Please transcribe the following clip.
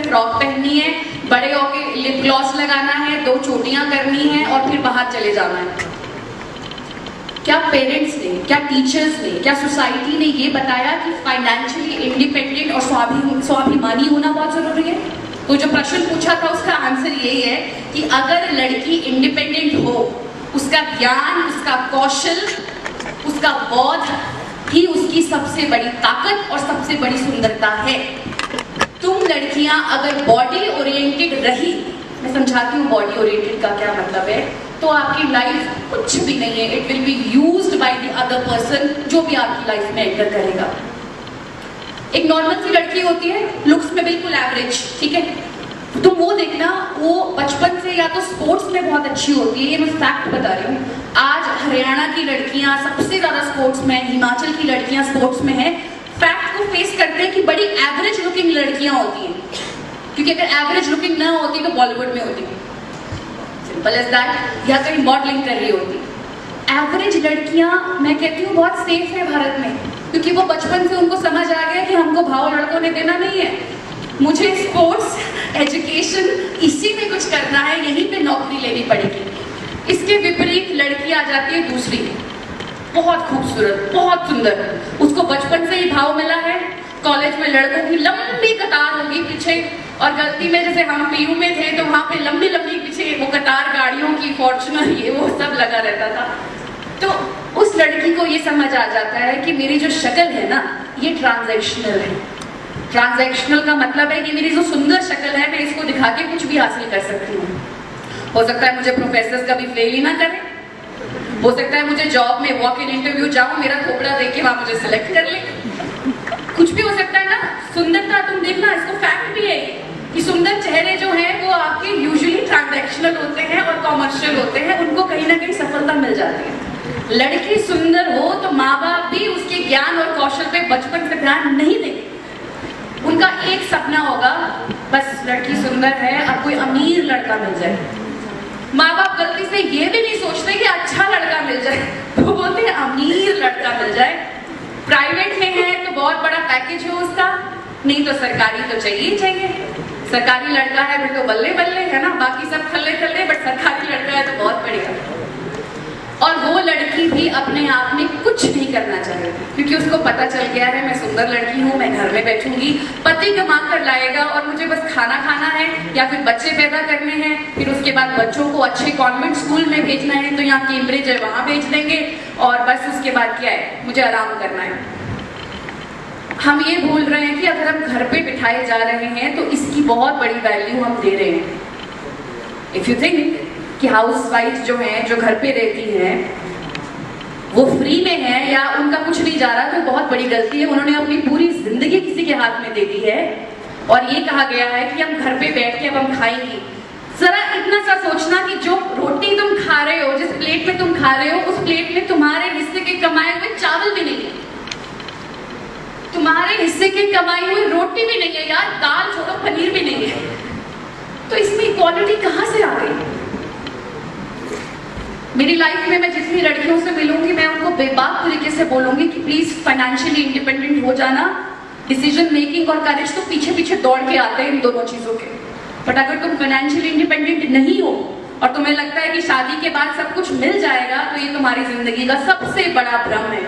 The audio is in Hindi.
फ्रॉक पहननी है, बड़े होके लिप ग्लॉस लगाना है, 2 चोटियां करनी है और फिर बाहर चले जाना है। क्या पेरेंट्स ने, क्या टीचर्स ने, क्या सोसाइटी ने ये बताया कि फाइनेंशियली इंडिपेंडेंट और स्वाभिमानी होना बहुत जरूरी है? तो जो प्रश्न पूछा था उसका आंसर यही है कि अगर लड़की इंडिपेंडेंट हो, उसका ज्ञान, उसका कौशल, उसका बौद्ध ही उसकी सबसे बड़ी ताकत और सबसे बड़ी सुंदरता है। तुम लड़कियां अगर बॉडी ओरिएंटेड रही, मैं समझाती हूँ बॉडी ओरिएंटेड का क्या मतलब है, तो आपकी लाइफ कुछ भी नहीं है। It will be used by the other person, जो भी आपकी लाइफ में एंटर करेगा। एक नॉर्मल सी लड़की होती है, लुक्स में बिल्कुल एवरेज, ठीक है, तो वो देखना, वो बचपन से या तो स्पोर्ट्स में बहुत अच्छी होती है, ये मैं फैक्ट बता रही हूँ। आज हरियाणा की लड़कियां सबसे ज्यादा स्पोर्ट्स में, हिमाचल की लड़कियां स्पोर्ट्स में है। फैक्ट को फेस करते हैं कि बड़ी एवरेज लुकिंग लड़कियां होती हैं, क्योंकि अगर एवरेज लुकिंग ना होती तो बॉलीवुड में होती, सिंपल एज दैट, या कहीं मॉडलिंग कर रही होती। एवरेज लड़कियां, मैं कहती हूँ, बहुत सेफ है भारत में, क्योंकि वो बचपन से उनको समझ आ गया कि हमको भाव लड़कों ने देना नहीं है, मुझे स्पोर्ट्स, एजुकेशन, इसी में कुछ करना है, यहीं पे नौकरी लेनी पड़ेगी। इसके विपरीत लड़की आ जाती है दूसरी, बहुत खूबसूरत, बहुत सुंदर, उसको बचपन से ही भाव मिला है, कॉलेज में लड़कों की लंबी कतार होगी पीछे, और गलती में जैसे हम पीयू में थे तो वहां पे लंबी लंबी पीछे वो कतार गाड़ियों की, फॉर्च्यूनर, ये वो सब लगा रहता था। तो उस लड़की को ये समझ आ जाता है कि मेरी जो शक्ल है ना, ये ट्रांजैक्शनल है। ट्रांजैक्शनल का मतलब है कि मेरी जो सुंदर शक्ल है, मैं इसको दिखा के कुछ भी हासिल कर सकती हूँ। हो सकता है मुझे प्रोफेसर कभी फेल ही ना करें, हो सकता है मुझे जॉब में वॉक इन इंटरव्यू जाऊं, मेरा खोपड़ा देख के वहां मुझे सिलेक्ट कर ले, कुछ भी हो सकता है ना। सुंदरता, तुम देखना, इसको फैक्ट भी है कि सुंदर चेहरे जो हैं वो आपके यूजुअली ट्रांजैक्शनल होते हैं और कॉमर्शियल होते हैं, उनको कहीं ना कहीं सफलता मिल जाती है। लड़की सुंदर हो तो माँ बाप भी उसके ज्ञान और कौशल पे बचपन से ध्यान नहीं देंगे। उनका एक सपना होगा, बस लड़की सुंदर है, अब कोई अमीर लड़का मिल जाए। माँ बाप गलती से ये भी नहीं सोचते कि अच्छा लड़का मिल जाए, वो बोलते हैं अमीर लड़का मिल जाए। प्राइवेट में है तो बहुत बड़ा पैकेज हो उसका, नहीं तो सरकारी तो चाहिए चाहिए। सरकारी लड़का है फिर तो बल्ले बल्ले है ना, बाकी सब थल्ले थल्ले, बट सरकारी लड़का है तो बहुत बढ़िया। और वो लड़की भी अपने आप में कुछ नहीं करना चाहेगी, क्योंकि उसको पता चल गया है मैं सुंदर लड़की हूँ, मैं घर में बैठूंगी, पति कमा कर लाएगा और मुझे बस खाना खाना है या फिर बच्चे पैदा करने हैं, फिर उसके बाद बच्चों को अच्छे कॉन्वेंट स्कूल में भेजना है, तो यहाँ कैम्ब्रिज है वहां भेज देंगे, और बस उसके बाद क्या है, मुझे आराम करना है। हम ये भूल रहे हैं कि अगर हम घर पे बिठाए जा रहे हैं तो इसकी बहुत बड़ी वैल्यू हम दे रहे हैं। इफ यू थिंक कि हाउसवाइफ जो हैं, जो घर पे रहती हैं, वो फ्री में है या उनका कुछ नहीं जा रहा, तो बहुत बड़ी गलती है। उन्होंने अपनी पूरी जिंदगी किसी के हाथ में दे दी है, और ये कहा गया है कि हम घर पे बैठ के अब हम खाएंगे। जरा इतना सा सोचना कि जो रोटी तुम खा रहे हो, जिस प्लेट में तुम खा रहे हो, उस प्लेट में तुम्हारे हिस्से के कमाए हुए चावल भी नहीं है, तुम्हारे हिस्से की कमाई हुई रोटी भी नहीं है यार, दाल छोड़ो, पनीर भी नहीं है। तो इसमें इक्वालिटी कहां से आ गई? मेरी लाइफ में मैं जितनी लड़कियों से मिलूंगी, मैं उनको बेबाक तरीके से बोलूंगी कि प्लीज फाइनेंशियली इंडिपेंडेंट हो जाना। डिसीजन मेकिंग और करेज तो पीछे पीछे दौड़ के आते हैं इन दोनों चीजों के, बट अगर तुम फाइनेंशियली इंडिपेंडेंट नहीं हो और तुम्हें लगता है कि शादी के बाद सब कुछ मिल जाएगा, तो ये तुम्हारी जिंदगी का सबसे बड़ा भ्रम है।